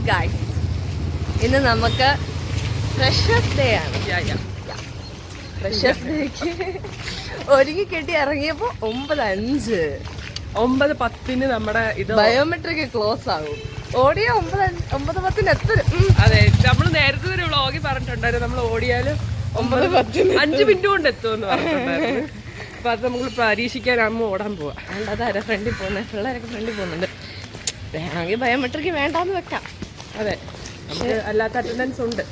Guys, ഇന്ന് നമുക്ക് freshers day ആണ്. ഫ്രഷേഴ്സ് ഡേക്ക് ഒരുങ്ങി കെട്ടി ഇറങ്ങിയപ്പോ 9:05 9:10 നമ്മുടെ ഇത് ബയോമെട്രിക് ക്ലോസ് ആകും. ഓടിയ 9:10 എത്തും. അതെ, നമ്മൾ നേരത്തെ ഒരു വ്ളോഗിൽ പറഞ്ഞിട്ടുണ്ടായിരുന്നു നമ്മൾ ഓടിയാല് 9:10 5 മിനിറ്റ് കൊണ്ട് എത്തുമെന്ന് പറഞ്ഞിട്ടുണ്ടായിരുന്നു. അപ്പൊ അത് നമുക്ക് പരീക്ഷിക്കാനാകുമ്പോ ഓടാൻ പോവാ. അതാരാ ഫ്രണ്ടിൽ പോകുന്നത്? പിള്ളേരൊക്കെ ഫ്രണ്ടിൽ പോകുന്നുണ്ട്. വേണമെങ്കിൽ ബയോമെട്രിക് വേണ്ടാന്ന് വെക്കാം. അതെ, നമുക്ക് അല്ലാത്ത അറ്റൻഡൻസ് ഉണ്ട്.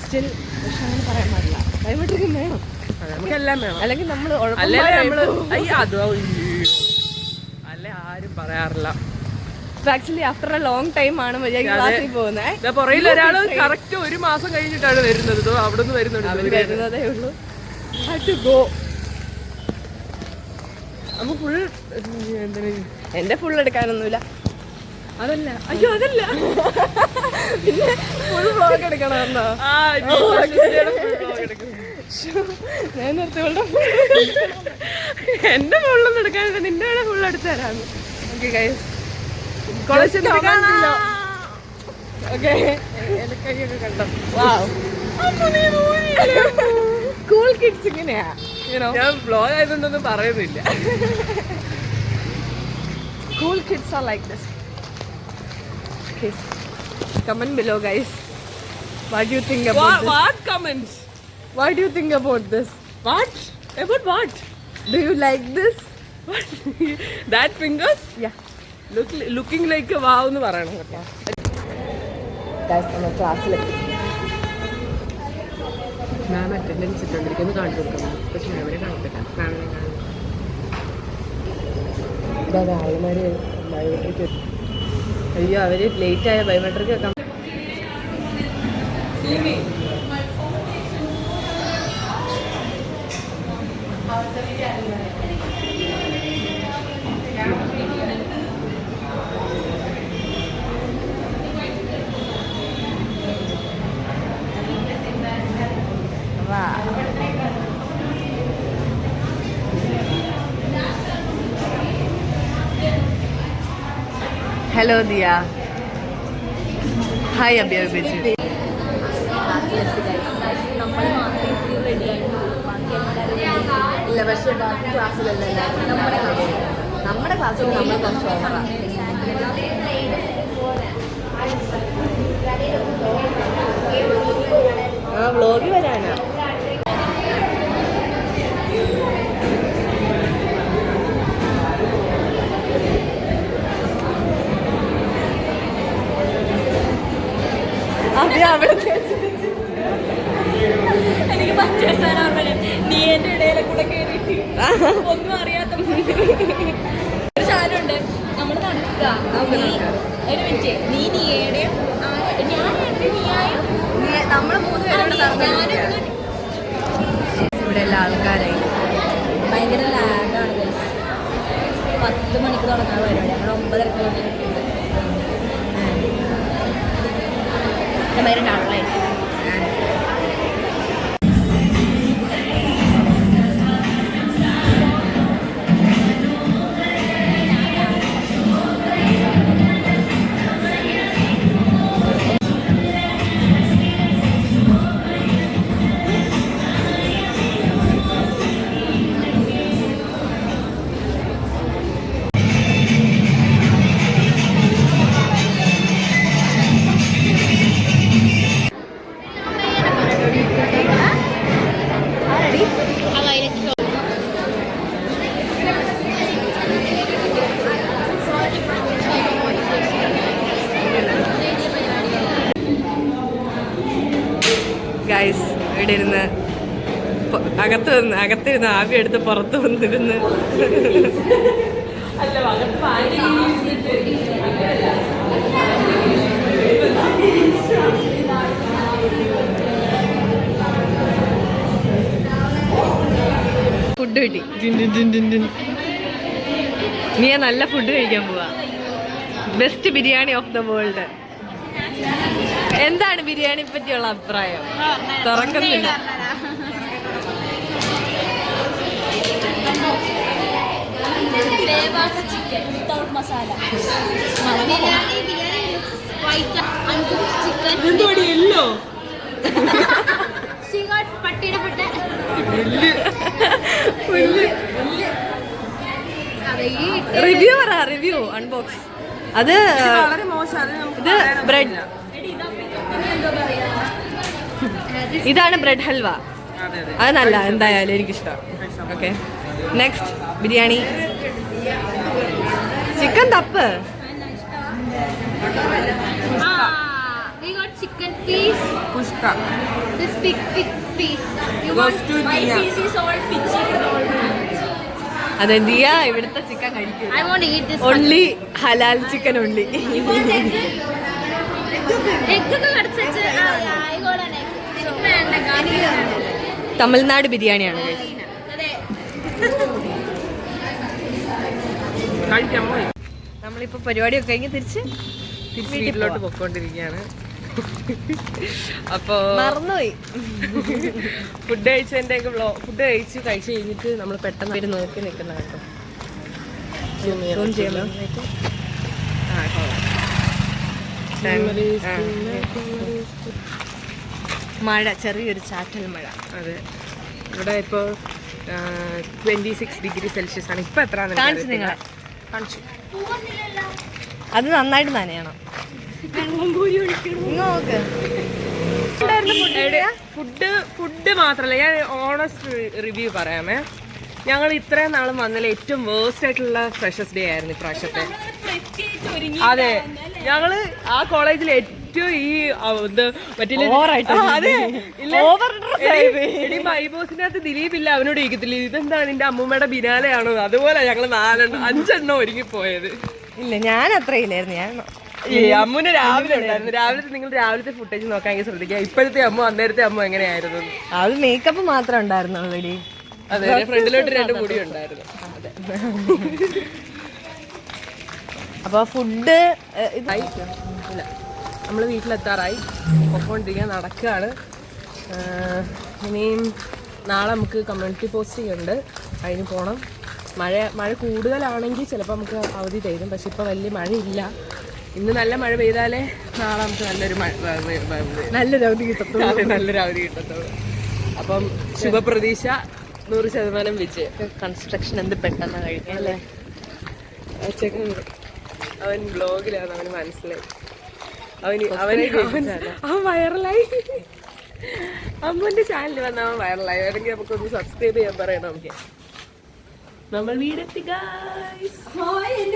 സ്റ്റിൽ പക്ഷെ അങ്ങനെ പറയാൻ പാടില്ല, ബയോമെട്രിക്കും വേണം. നമുക്കെല്ലാം വേണം, അല്ലെങ്കിൽ നമ്മൾ അല്ലേ അല്ലേ ആരും പറയാറില്ല. Actually after A long time ആണ് ക്ലാസ്സിൽ പോകുന്നത്. പുറയിൽ ഒരാള് കറക്റ്റ് 1 മാസം കഴിഞ്ഞിട്ടാണ് വരുന്നത്. അവിടെ നിന്ന് വരുന്നതേ ഉള്ളൂ. അപ്പൊ ഫുൾ എന്റെ ഫുൾ എടുക്കാനൊന്നുമില്ല. അതല്ല, അയ്യോ അതല്ല, പിന്നെ ഫുൾ വ്ലോഗ് എടുക്കണമെന്നോ? ഞാൻ നേരത്തെ എന്റെ ഫുള്ളൊന്നും എടുക്കാനില്ല, നിന്റെ ഫുൾ എടുത്തു തരാന്ന്. ഓക്കെ ഗൈസ്, ഓക്കെ ഇടയ്ക്കൊക്കെ കണ്ടോ? കൂൾ കിഡ്സ് ഇങ്ങനെയാ. ഞാൻ വ്ലോഗ് ആയതുകൊണ്ടൊന്നും പറയുന്നില്ല. Cool kids are like this. Okay. Comment below, guys. What do you think about this? What comments? What do you think about this? What? About what? Do you like this? What? That fingers? Yeah. Looking like a wow എന്ന് പറയണം കേട്ടോ. Guys, നമ്മൾ ക്ലാസ്സിലെത്തി. മാം attendance ഇട്ടുകൊണ്ടിരിക്കുന്നു, കാണിച്ചു കൊടുക്കണം. പക്ഷെ മാമിനെ കാണിക്കട്ടെ. മാമിനെ കാണും. ആൾമാര് biometric, അയ്യോ അവര് ലേറ്റ് ആയ ബയോമെട്രിക് വെക്കാൻ. ഹലോ ദിയ, ഹായ് അഭിയഭിച്ചു. ഇല്ല, പക്ഷേ ബാക്കി ക്ലാസ്സിലല്ല, നമ്മുടെ ക്ലാസ്സിൽ നമ്മൾ കുറച്ച് ഓവറാണ്. ആ വ്ളോഗിൽ വരാനാ. എനിക്ക് മറ്റേ സാധനം നീ എന്റെ ഇടയിലെ കൂടെ കേറിയിട്ട് ഒന്നും അറിയാത്ത ഒരു സാധനമുണ്ട്. നമ്മൾ നടക്കുക, ഒരു മിനിറ്റ്, നീയുടെയും ഞാനെന്റെ നീയായും നമ്മൾ 3 പേരോട് ഇവിടെ എല്ലാ ആൾക്കാരായി. ഭയങ്കര ലാഗാണ്. 10 മണിക്ക് തുടങ്ങാൻ പരിപാടി, നമ്മൾ 9:30 ആളായിട്ട്. ഗൈസ്, ഇവിടെ ഇരുന്ന് അകത്തിരുന്ന് ആവി എടുത്ത് പുറത്ത് വന്നിരുന്ന് ഫുഡ് കിട്ടി. നീ നല്ല ഫുഡ് കഴിക്കാൻ പോവാ. Best biryani of the world. എന്താണ് ബിരിയാണി പറ്റിയുള്ള അഭിപ്രായം? തുറക്കുന്നില്ല. chicken without masala. Biryani looks quite white uncooked chicken. എന്തുവാടി എല്ലോ She got പട്ടിയുടെ പുട്ട്. റിവ്യൂ പറ, റിവ്യൂ അൺബോക്സ്. അത് വളരെ മോശം. അത് നമുക്ക് ഇത് ബ്രെഡ്, ഇതാണ് ബ്രെഡ് ഹൽവ. അതെ അതെ. അത് നല്ല, എന്തായാലും എനിക്കിഷ്ടം. ഓക്കെ, നെക്സ്റ്റ് ബിരിയാണി, ചിക്കൻ തപ്പ്. We got chicken piece. കുഷ്ക This big piece. You Goes want to my Dia. piece is all pitchy. അതെ, ദിയ ഇവിടുത്തെ ചിക്കൻ കഴിക്കും. I want to eat this. Only ഹലാൽ chicken only. You want egg? Egg ഒക്കെ കടിച്ചു. I got an egg. എനിക്ക് വേണ്ട, garlic വേണ്ട. തമിഴ്നാട് ബിരിയാണിയാണ്. അതെ. കഴിക്കാൻ പോയി. നമ്മളിപ്പോ പരിപാടിയൊക്കെ കഴിഞ്ഞ് തിരിച്ച് വീട്ടിലോട്ട് പൊക്കോണ്ടിരിക്കുകയാണ്. അപ്പോ മറന്നുപോയി. ഫുഡ് കഴിച്ചതിന്റെ ഫുഡ് കഴിച്ച് കഴിഞ്ഞിട്ട് നമ്മൾ പെട്ടെന്ന് അവര് നോക്കി നിൽക്കുന്ന കേട്ടോ. Zoom ചെയ്യാമോ? മഴ, ചെറിയൊരു ചാറ്റൽ മഴ. അതെ, ഇവിടെ ഇപ്പോൾ 26 ഡിഗ്രി സെൽഷ്യസ് ആണ്. ഇപ്പൊ എത്ര കാണിച്ചു നിങ്ങളെ. കാണിച്ചു. അത് നന്നായിട്ട് നനയണം. നോക്ക്, ഫുഡ് മാത്രല്ല, ഞാൻ ഓണസ്റ്റ് റിവ്യൂ പറയാമേ. ഞങ്ങൾ ഇത്രയും നാളും വന്നതിൽ ഏറ്റവും വേഴ്സ്റ്റ് ആയിട്ടുള്ള ഫ്രഷേഴ്സ് ഡേ ആയിരുന്നു ഇപ്രാവശ്യത്തെ. അതെ, ഞങ്ങള് ആ കോളേജിൽ ഏറ്റവും ഈ മൈബോസിനകത്ത് ദിലീപ് ഇല്ല, അവനോട് ഇരിക്കത്തില്ല, ഇതെന്താ നിന്റെ അമ്മൂമ്മയുടെ ബിനാലെയാണോ, അതുപോലെ ഞങ്ങള് 5 ഒരുങ്ങി പോയത്. ഇല്ല, ഞാൻ അത്രയില്ലായിരുന്നു. ഞാൻ അമ്മുന് രാവിലെ ഉണ്ടായിരുന്നു. നിങ്ങൾ രാവിലത്തെ ഫുട്ടേജ് നോക്കാമെങ്കിൽ ശ്രദ്ധിക്കുക. ഇപ്പോഴത്തെ അമ്മ അന്നേരത്തെ അമ്മ എങ്ങനെയായിരുന്നു. അത് മേക്കപ്പ് മാത്രം ഉണ്ടായിരുന്നു ഓൾറെഡി. അതെ, ഫ്രണ്ടിലോട്ട് 2 മുടി ഉണ്ടായിരുന്നു. അപ്പൊ ഫുഡ് ഇല്ല, നമ്മൾ വീട്ടിലെത്താറായി, പൊക്കോണ്ടിരിക്കാൻ നടക്കുകയാണ്. ഇനിയും നാളെ നമുക്ക് കമ്മ്യൂണിറ്റി പോസ്റ്റിംഗ് ഉണ്ട്, അതിന് പോകണം. മഴ കൂടുതലാണെങ്കിൽ ചിലപ്പോൾ നമുക്ക് അവധി തരും. പക്ഷെ ഇപ്പോൾ വലിയ മഴയില്ല. ഇന്ന് നല്ല മഴ പെയ്താലേ നാളെ നമുക്ക് നല്ലൊരു അവധി കിട്ടത്തുള്ളൂ. നല്ലൊരു അവധി കിട്ടത്തുള്ളൂ. അപ്പം ശുഭപ്രതീക്ഷ, 100% വിജയം. കൺസ്ട്രക്ഷൻ എന്ത് പെട്ടെന്ന് കഴിക്കാം അല്ലേ. അവൻ ബ്ലോഗിലാണ്, അവന് മനസ്സിലായി. അവൻ വൈറലായി. അമ്മന്റെ ചാനലിൽ വന്ന അവൻ വൈറലായി. അല്ലെങ്കിൽ നമുക്കൊന്ന് സബ്സ്ക്രൈബ് ചെയ്യാൻ പറയണം. നമുക്ക് നമ്മൾ വീടെത്തി ഗൈസ്.